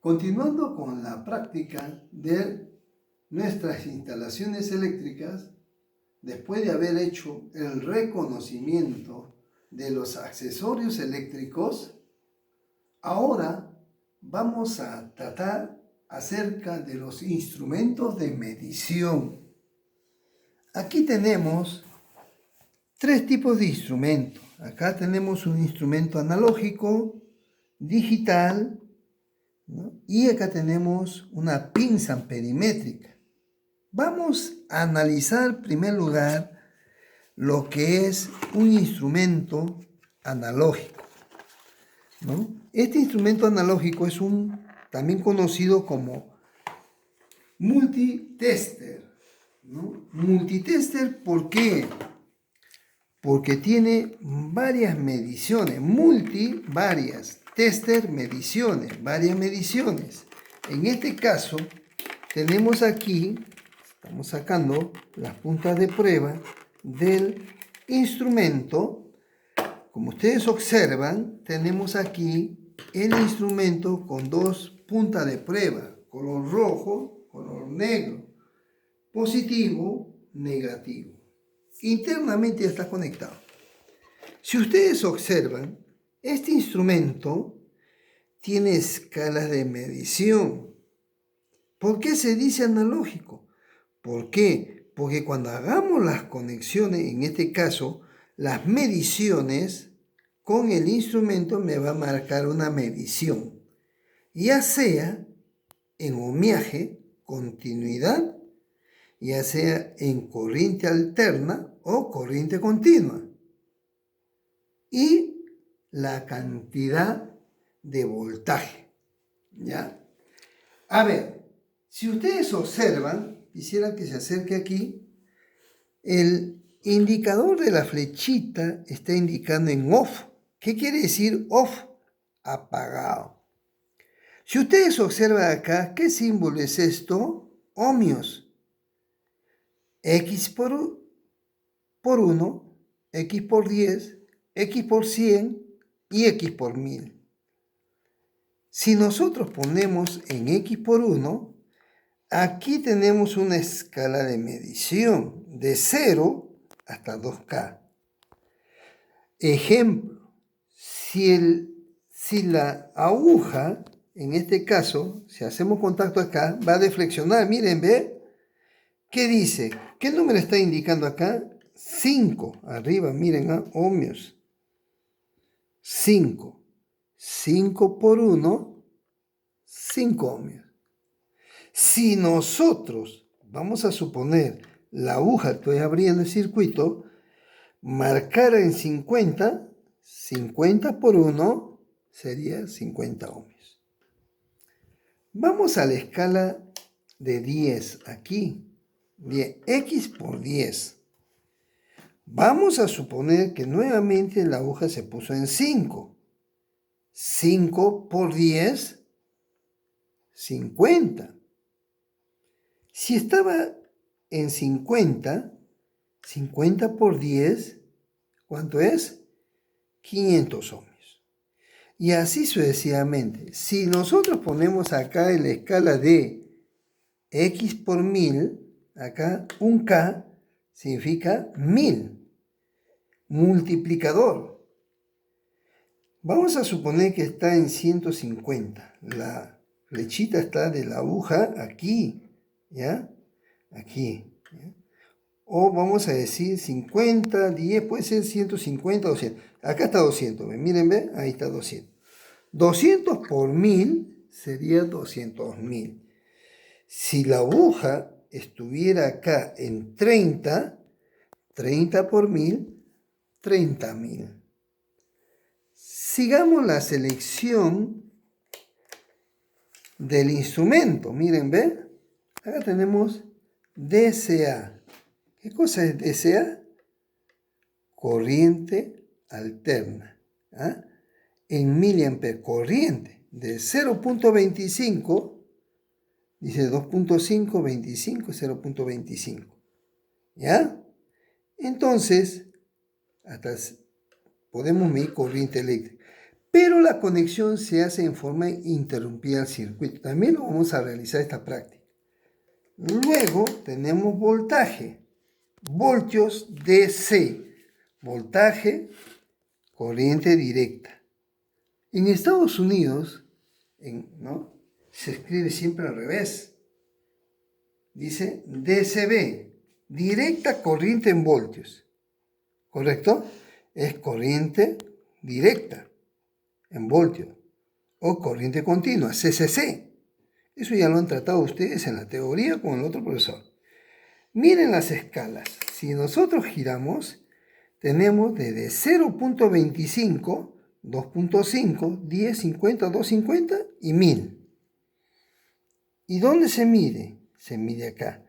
Continuando con la práctica de nuestras instalaciones eléctricas, después de haber hecho el reconocimiento de los accesorios eléctricos, ahora vamos a tratar acerca de los instrumentos de medición. Aquí tenemos tres tipos de instrumentos. Acá tenemos un instrumento analógico, digital, ¿no? Y acá tenemos una pinza amperimétrica. Vamos a analizar en primer lugar lo que es un instrumento analógico, ¿no? Este instrumento analógico es también conocido como multitester, ¿no? Multitester, ¿por qué? Porque tiene varias mediciones, varias, tester, mediciones, varias mediciones. En este caso, tenemos aquí, estamos sacando las puntas de prueba del instrumento. Como ustedes observan, tenemos aquí el instrumento con dos puntas de prueba, color rojo, color negro, positivo, negativo. Internamente está conectado. Si ustedes observan, este instrumento tiene escalas de medición. ¿Por qué se dice analógico? ¿Por qué? Porque cuando hagamos las conexiones, en este caso, las mediciones, con el instrumento me va a marcar una medición, ya sea en ohmiaje, continuidad, ya sea en corriente alterna o corriente continua, y la cantidad de voltaje, ¿ya? A ver, si ustedes observan, quisiera que se acerque aquí, el indicador de la flechita está indicando en off. ¿Qué quiere decir off? Apagado. Si ustedes observan acá, ¿qué símbolo es esto? Ohmios. X por 1, X por 10, X por 100 y X por 1000. Si nosotros ponemos en X por 1, aquí tenemos una escala de medición de 0 hasta 2K. Ejemplo, si la aguja, en este caso, si hacemos contacto acá, va a deflexionar. Miren, ¿ve? ¿Qué dice? ¿Qué número está indicando acá? 5. Arriba, miren, ohmios. 5. 5 por 1, 5 ohmios. Si nosotros, vamos a suponer, la aguja, estoy abriendo el circuito, marcara en 50, 50 por 1 sería 50 ohmios. Vamos a la escala de 10 aquí. 10, X por 10. Vamos a suponer que nuevamente la aguja se puso en 5. 5 por 10, 50. Si estaba en 50, 50 por 10, ¿cuánto es? 500 ohmios. Y así sucesivamente. Si nosotros ponemos acá en la escala de X por 1000, acá un K significa 1000. Multiplicador. Vamos a suponer que está en 150. La flechita está de la aguja aquí, ¿ya? Aquí, ¿ya? O vamos a decir 50, 10, puede ser 150, 200. Acá está 200, miren, ¿ven? Ahí está 200. 200 por 1000 sería 200.000. Si la aguja estuviera acá en 30, 30 por 1000, 30.000. Sigamos la selección del instrumento. Miren, ¿ven? Acá tenemos DCA. ¿Qué cosa es DCA? Corriente alterna. ¿Ah? En miliamperes, corriente de 0.25, dice 2.5, 25, 0.25. ¿Ya? Entonces, hasta podemos medir corriente eléctrica. pero la conexión se hace en forma interrumpida al circuito. También lo vamos a realizar esta práctica. Luego tenemos voltaje, voltios DC, voltaje, corriente directa. En Estados Unidos, ¿no?, se escribe siempre al revés. Dice DCB, directa corriente en voltios. ¿Correcto? Es corriente directa en voltios o corriente continua, CCC. Eso ya lo han tratado ustedes en la teoría con el otro profesor. Miren las escalas. Si nosotros giramos, tenemos desde 0.25, 2.5, 10, 50, 250 y 1000. ¿Y dónde se mide? Se mide acá.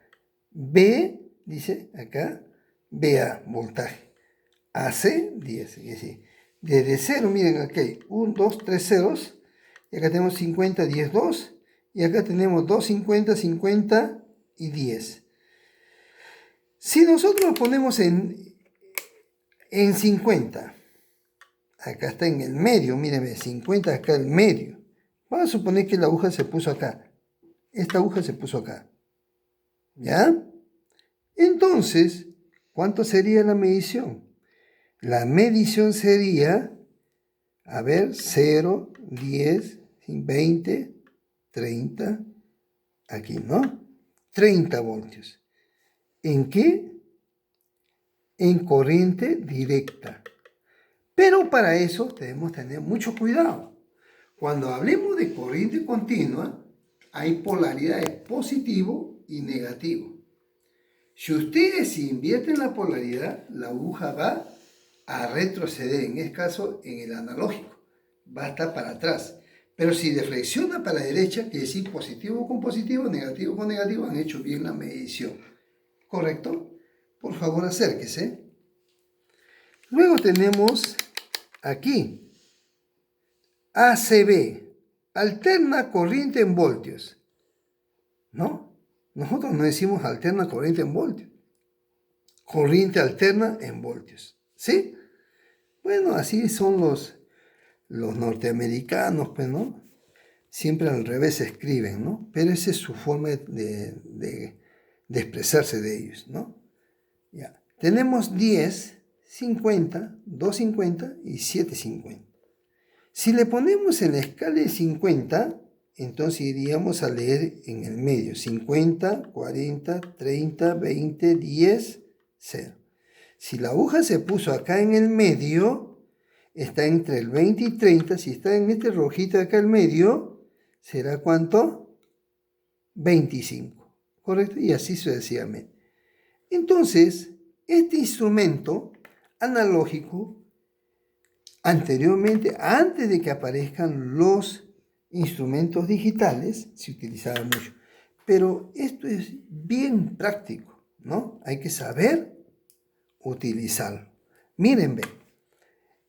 B, dice acá, BA, voltaje. AC, 10. Es decir, desde 0, miren aquí hay 1, 2, 3 ceros. Y acá tenemos 50, 10, 2. Y acá tenemos 2, 50, 50 y 10. Si nosotros lo ponemos en 50, acá está en el medio, mírenme, 50 acá el medio. Vamos a suponer que la aguja se puso acá. Esta aguja se puso acá. ¿Ya? Entonces, ¿cuánto sería la medición? La medición sería, a ver, 0, 10, 20, 30, aquí, ¿no? 30 voltios. ¿En qué? En corriente directa. Pero para eso debemos tener mucho cuidado. Cuando hablemos de corriente continua, hay polaridades positivo y negativo. Si ustedes invierten la polaridad, la aguja va a retroceder, en este caso en el analógico, va a estar para atrás. Pero si deflexiona para la derecha, quiere decir positivo con positivo, negativo con negativo, han hecho bien la medición. ¿Correcto? Por favor, acérquese. Luego tenemos aquí ACB, alterna corriente en voltios. ¿No? Nosotros no decimos alterna corriente en voltios. Corriente alterna en voltios. ¿Sí? Bueno, así son los norteamericanos, pues, ¿no? Siempre al revés se escriben, ¿no? Pero esa es su forma de expresarse de ellos, ¿no? Ya. Tenemos 10, 50, 250 y 750. Si le ponemos en la escala de 50, entonces iríamos a leer en el medio. 50, 40, 30, 20, 10, 0. Si la aguja se puso acá en el medio, está entre el 20 y 30. Si está en este rojito acá en medio, ¿será cuánto? 25. ¿Correcto? Y así sucesivamente. Entonces, este instrumento analógico, anteriormente, antes de que aparezcan los instrumentos digitales, se utilizaba mucho. Pero esto es bien práctico, ¿no? Hay que saber utilizarlo. Miren, ven.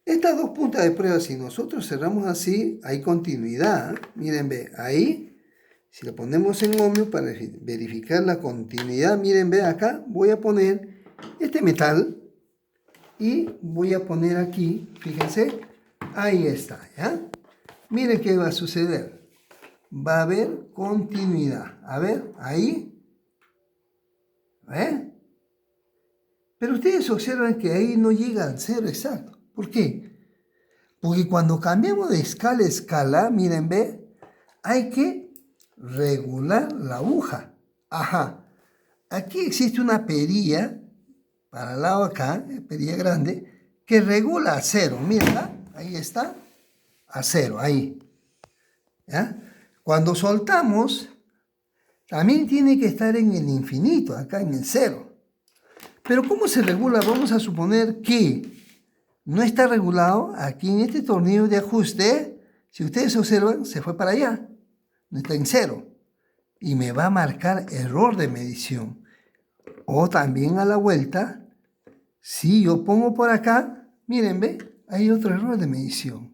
Estas dos puntas de prueba, si nosotros cerramos así, hay continuidad. Miren, ve, ahí, si lo ponemos en ohmio para verificar la continuidad, miren, ve, acá voy a poner este metal y voy a poner aquí, fíjense, ahí está, ¿ya? Miren qué va a suceder. Va a haber continuidad. A ver, ahí. ¿Eh? Pero ustedes observan que ahí no llega al cero exacto. ¿Por qué? Porque cuando cambiamos de escala a escala, miren, ve, hay que regular la aguja. Ajá. Aquí existe una perilla, para el lado acá, perilla grande, que regula a cero. Mira, ahí está, a cero, ahí. ¿Ya? Cuando soltamos, también tiene que estar en el infinito, acá en el cero. Pero ¿cómo se regula? Vamos a suponer que no está regulado aquí en este tornillo de ajuste. Si ustedes observan, se fue para allá. No está en cero. Y me va a marcar error de medición. O también a la vuelta, si yo pongo por acá, miren, ve, hay otro error de medición.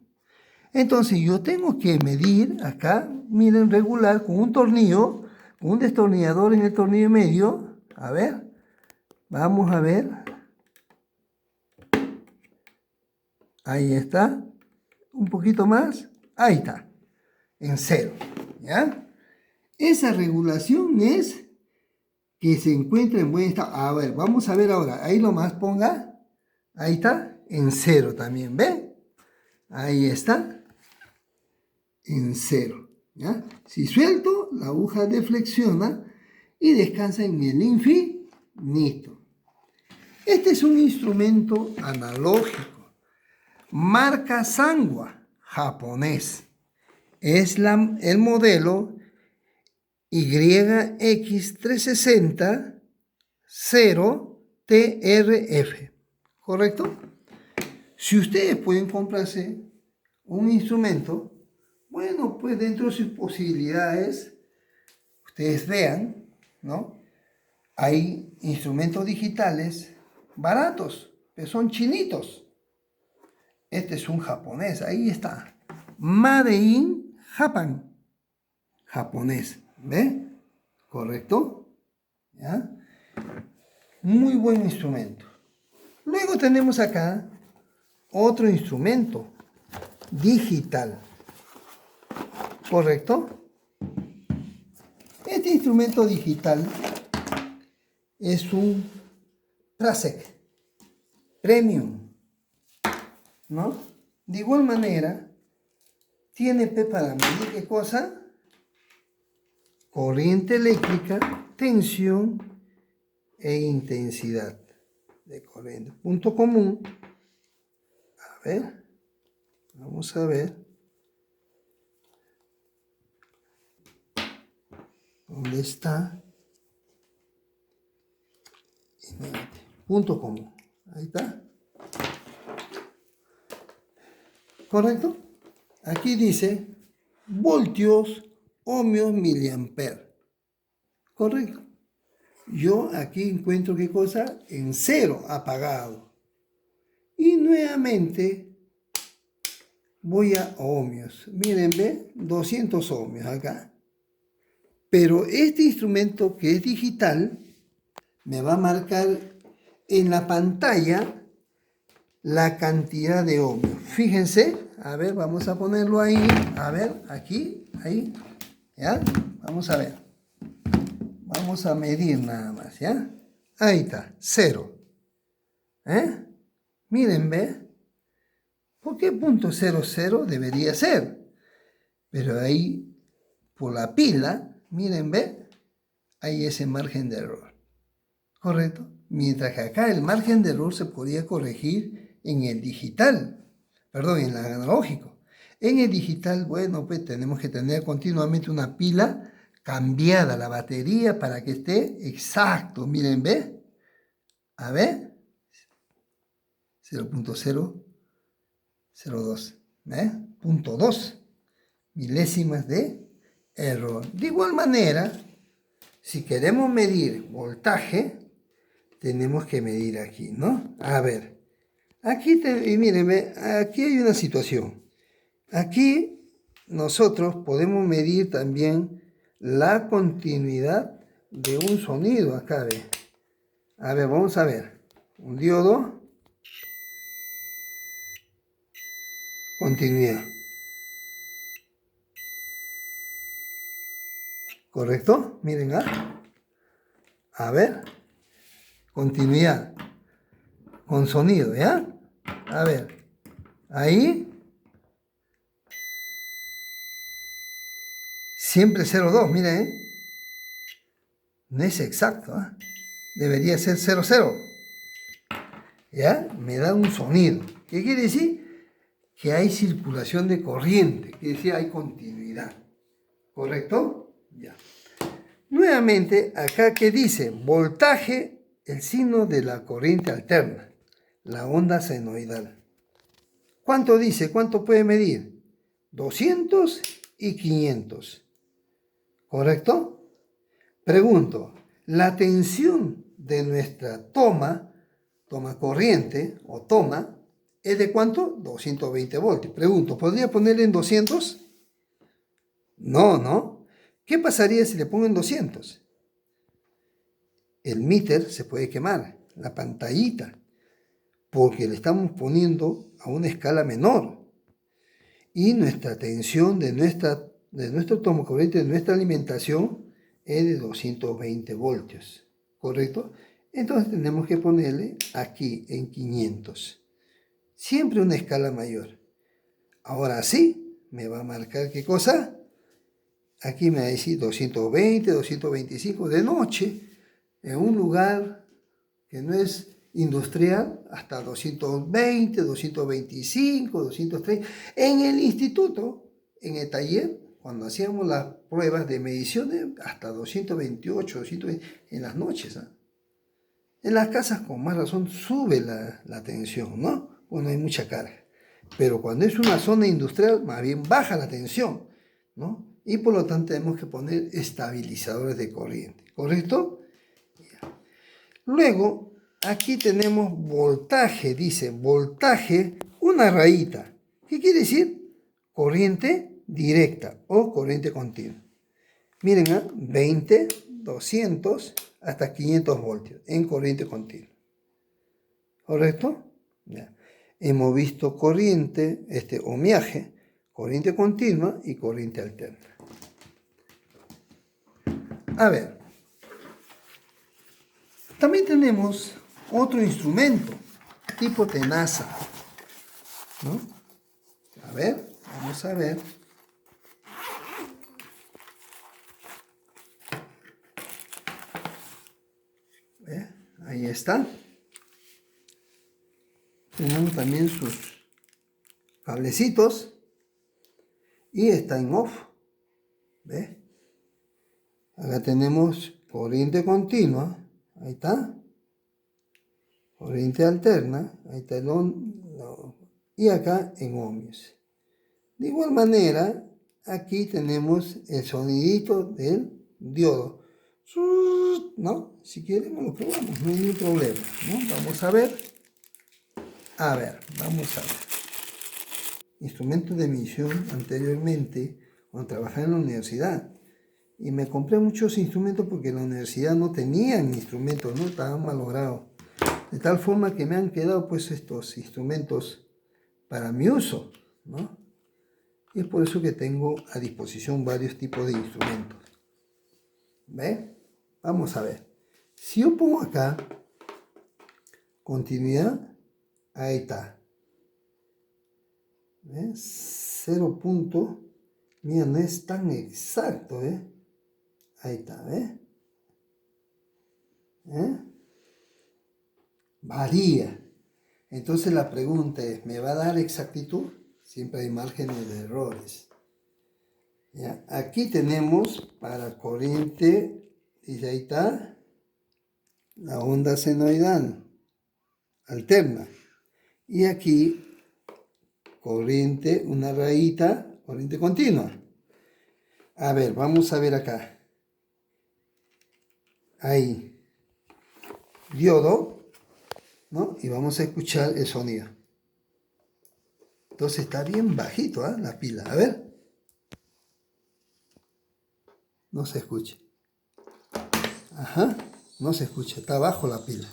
Entonces yo tengo que medir acá, miren, regular con un tornillo, con un destornillador en el tornillo medio. A ver, vamos a ver. Ahí está. un poquito más, ahí está, en 0, ¿ya? Esa regulación es que se encuentra en buen estado. A ver, vamos a ver ahora, ahí nomás ponga, ahí está, en 0 también, ¿ve? Ahí está, en 0, ¿ya? Si suelto, la aguja deflexiona y descansa en el infinito. Este es un instrumento analógico, marca Sanwa, japonés. Es el modelo YX360 0TRF, ¿correcto? Si ustedes pueden comprarse un instrumento, bueno, pues dentro de sus posibilidades, ustedes vean, ¿no? Hay instrumentos digitales baratos, que son chinitos. Este es un japonés, ahí está. Made in Japan. Japonés, ¿ve? ¿Correcto? ¿Ya? Muy buen instrumento. Luego tenemos acá otro instrumento digital. ¿Correcto? Este instrumento digital es un Prasec Premium, ¿no? De igual manera, tiene para medir qué cosa, corriente eléctrica, tensión e intensidad de corriente. Punto común, a ver, vamos a ver, ¿dónde está? Punto común, ahí está. ¿Correcto? Aquí dice voltios, ohmios, miliamperes. ¿Correcto? Yo aquí encuentro qué cosa, en 0 apagado. Y nuevamente voy a ohmios. Miren, ve, 200 ohmios acá. Pero este instrumento que es digital me va a marcar en la pantalla la cantidad de ohmios. Fíjense, a ver, vamos a ponerlo ahí, a ver, aquí, ahí, ¿ya? Vamos a ver. Vamos a medir nada más, ¿ya? Ahí está, 0. ¿Eh? Miren, ¿ve? ¿Por qué punto 00 debería ser? Pero ahí, por la pila, miren, ¿ve? Hay ese margen de error. ¿Correcto? Mientras que acá el margen de error se podría corregir en el digital, perdón, en el analógico. En el digital, bueno, pues tenemos que tener continuamente una pila cambiada, la batería, para que esté exacto. Miren, ¿ve? A ver, 0.002, ¿ve? 0.2 milésimas de error. De igual manera, si queremos medir voltaje, tenemos que medir aquí, ¿no? A ver, aquí, y miren, aquí hay una situación. Aquí nosotros podemos medir también la continuidad de un sonido. Acá, ve. A ver, vamos a ver. Un diodo. Continuidad. ¿Correcto? Miren, a ver. Continuidad. Con sonido, ¿ya? A ver. Ahí. Siempre 0,2, miren. No es exacto, ¿eh? Debería ser 0,0. ¿Ya? Me da un sonido. ¿Qué quiere decir? Que hay circulación de corriente, quiere decir hay continuidad. ¿Correcto? Ya. Nuevamente, acá que dice voltaje, el signo de la corriente alterna, la onda senoidal. ¿Cuánto dice? ¿Cuánto puede medir? 200 y 500. ¿Correcto? Pregunto, la tensión de nuestra toma corriente o toma, ¿es de cuánto? 220 voltios. Pregunto, ¿podría ponerle en 200? No, ¿no? ¿Qué pasaría si le pongo en 200? El meter se puede quemar, la pantallita, porque le estamos poniendo a una escala menor. y nuestra tensión de nuestro tomocorriente, de nuestra alimentación, es de 220 voltios, ¿correcto? Entonces tenemos que ponerle aquí en 500. Siempre una escala mayor. Ahora sí, me va a marcar ¿qué cosa? Aquí me va a decir 220, 225 de noche, en un lugar que no es industrial, hasta 220, 225, 230. En el instituto, en el taller, cuando hacíamos las pruebas de mediciones, hasta 228, 220, en las noches. ¿Eh? En las casas, con más razón, sube la tensión, ¿no? Cuando hay mucha carga. Pero cuando es una zona industrial, más bien baja la tensión, ¿no? Y por lo tanto tenemos que poner estabilizadores de corriente, ¿correcto? Luego, aquí tenemos voltaje, dice voltaje, una rayita. ¿Qué quiere decir? Corriente directa o corriente continua. Miren, 20, 200 hasta 500 voltios en corriente continua. ¿Correcto? Ya. Hemos visto corriente, ohmiaje, corriente continua y corriente alterna. A ver, también tenemos otro instrumento, tipo tenaza, ¿no? A ver, vamos a ver. Ahí está. Tenemos también sus cablecitos y está en off. ¿Ves? Acá tenemos corriente continua. Ahí está. Corriente alterna. Ahí está el y acá en ohmios. De igual manera, aquí tenemos el sonidito del diodo. ¿No? Si queremos lo probamos, no hay ningún problema, ¿no? Vamos a ver. Vamos a ver. Instrumentos de medición anteriormente, cuando trabajaba en la universidad. Y me compré muchos instrumentos porque en la universidad no tenían instrumentos, ¿no? Estaban malogrados. De tal forma que me han quedado pues estos instrumentos para mi uso, ¿no? Y es por eso que tengo a disposición varios tipos de instrumentos. ¿Ve? Vamos a ver. Si yo pongo acá continuidad, ahí está. ¿Ve? 0 punto. Mira, no es tan exacto, ¿eh? Ahí está, ¿ve? Varía. Entonces la pregunta es, ¿me va a dar exactitud? Siempre hay márgenes de errores. ¿Ya? Aquí tenemos para corriente, y ahí está, la onda senoidal alterna. Y aquí, corriente, una rayita, corriente continua. A ver, vamos a ver acá. Ahí, diodo, ¿no? Y vamos a escuchar el sonido. Entonces está bien bajito, ¿eh? La pila. A ver. No se escucha. Ajá, no se escucha, está abajo la pila.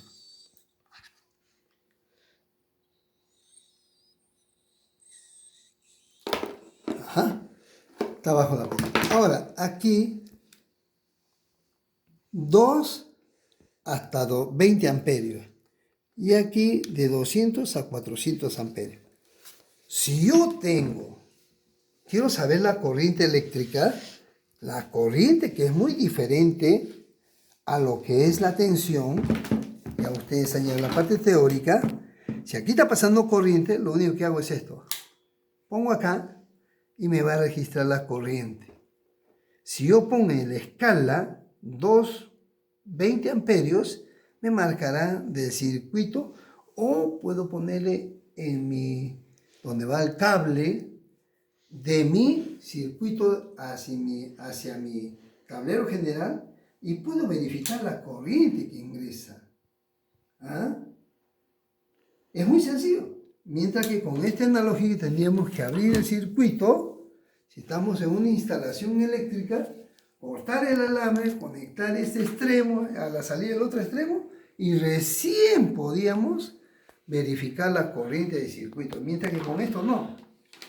Ajá, está abajo la pila. Ahora, aquí, 2 hasta 20 amperios. Y aquí de 200 a 400 amperios. Si yo quiero saber la corriente eléctrica, la corriente que es muy diferente a lo que es la tensión, ya ustedes añaden la parte teórica. Si aquí está pasando corriente, lo único que hago es esto. Pongo acá y me va a registrar la corriente. Si yo pongo en la escala 20 amperios, me marcará del circuito, o puedo ponerle donde va el cable de mi circuito hacia mi tablero general, y puedo verificar la corriente que ingresa. ¿Ah? Es muy sencillo. Mientras que con esta analogía tendríamos que abrir el circuito, si estamos en una instalación eléctrica, cortar el alambre, conectar este extremo a la salida del otro extremo, y recién podíamos verificar la corriente del circuito. Mientras que con esto no.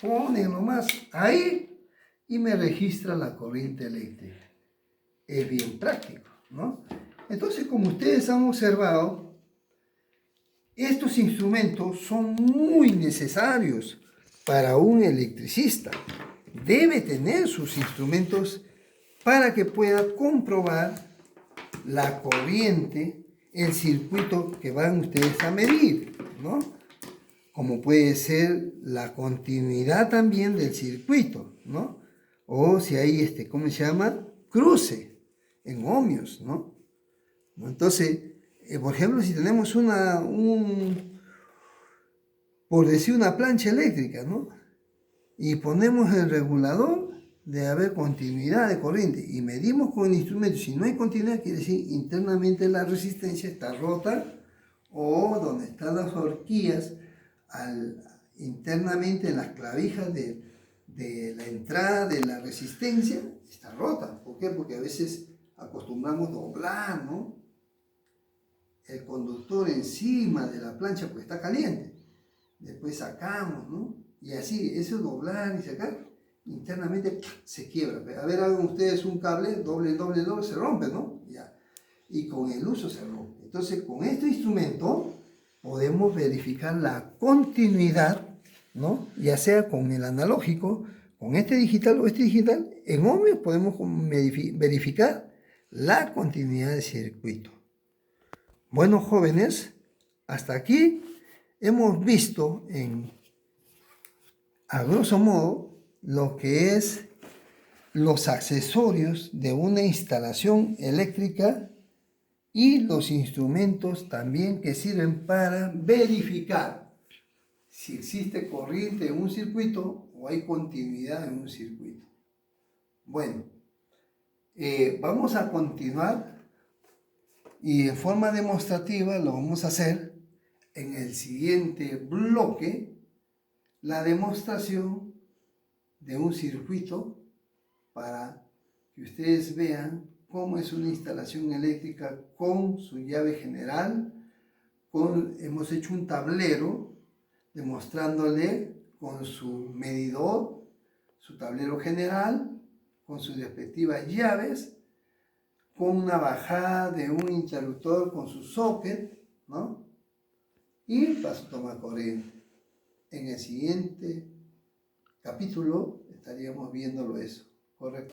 pone nomás ahí y me registra la corriente eléctrica. Es bien práctico, ¿no? Entonces, como ustedes han observado, estos instrumentos son muy necesarios para un electricista. Debe tener sus instrumentos para que pueda comprobar la corriente, el circuito que van ustedes a medir, ¿no? Como puede ser la continuidad también del circuito, ¿no? O si hay, ¿cómo se llama? Cruce en ohmios, ¿no? Entonces, por ejemplo, si tenemos por decir, una plancha eléctrica, ¿no? Y ponemos el regulador, de haber continuidad de corriente y medimos con el instrumento. Si no hay continuidad, quiere decir internamente la resistencia está rota, o donde están las horquillas internamente en las clavijas de la entrada de la resistencia está rota. ¿Por qué? Porque a veces acostumbramos doblar, ¿no?, el conductor encima de la plancha, pues está caliente. Después sacamos, ¿no? Y así, eso doblar y sacar, internamente se quiebra. A ver, hagan ustedes un cable, doble, se rompe, ¿no? Ya. Y con el uso se rompe. Entonces, con este instrumento podemos verificar la continuidad, ¿no? Ya sea con el analógico, con este digital o este digital, en ohmios podemos verificar la continuidad del circuito. Bueno, jóvenes, hasta aquí hemos visto a grosso modo lo que es los accesorios de una instalación eléctrica y los instrumentos también que sirven para verificar si existe corriente en un circuito o hay continuidad en un circuito. Bueno, vamos a continuar y en forma demostrativa lo vamos a hacer en el siguiente bloque, la demostración de un circuito para que ustedes vean cómo es una instalación eléctrica con su llave general. Hemos hecho un tablero demostrándole con su medidor, su tablero general, con sus respectivas llaves, con una bajada de un interruptor con su socket, ¿no? Y paso toma corriente. En el siguiente capítulo estaríamos viéndolo eso, ¿correcto?